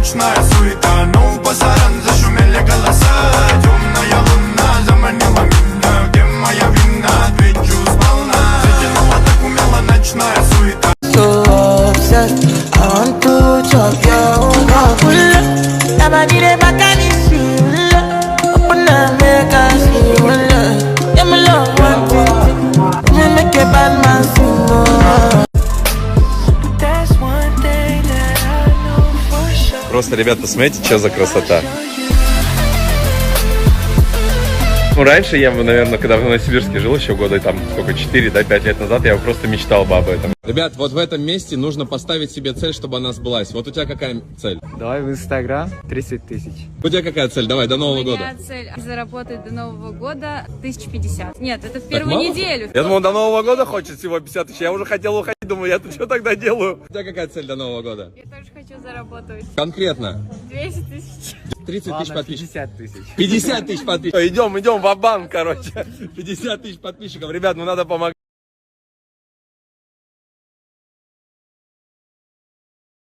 ночная суета. Ну, пасаран, зашумели голоса. Темная луна заманила меня. Где моя вина? Отвечу сполна. Затянула так умело ночная суета. So obsessed, I want to chop your heart. I'm a need back and it's you. Open up, make us see you. Yeah, my love, one thing. Me make a bad man sing. There's one thing that I know for sure. Просто, ребята, посмотрите, что за красота. Ну, раньше я бы, наверное, когда в Новосибирске жил, еще года там, сколько, 4-5 лет назад, я просто мечтал бы об этом. Ребят, вот в этом месте нужно поставить себе цель, чтобы она сбылась. Вот у тебя какая цель? Давай в Инстаграм 30 тысяч. У тебя какая цель? Давай, до Нового года. У меня цель заработать до Нового года 1050. Нет, это в первую неделю. Я думал, до Нового года хочет всего 50 тысяч. Я уже хотел уходить, думаю, я-то что тогда делаю? У тебя какая цель до Нового года? Я тоже хочу заработать Конкретно? 200 тысяч. 30 тысяч подписчиков. 50 тысяч. 50 тысяч подписчиков. Идем в банк, короче. 50 тысяч подписчиков. Ребят, ну надо помогать.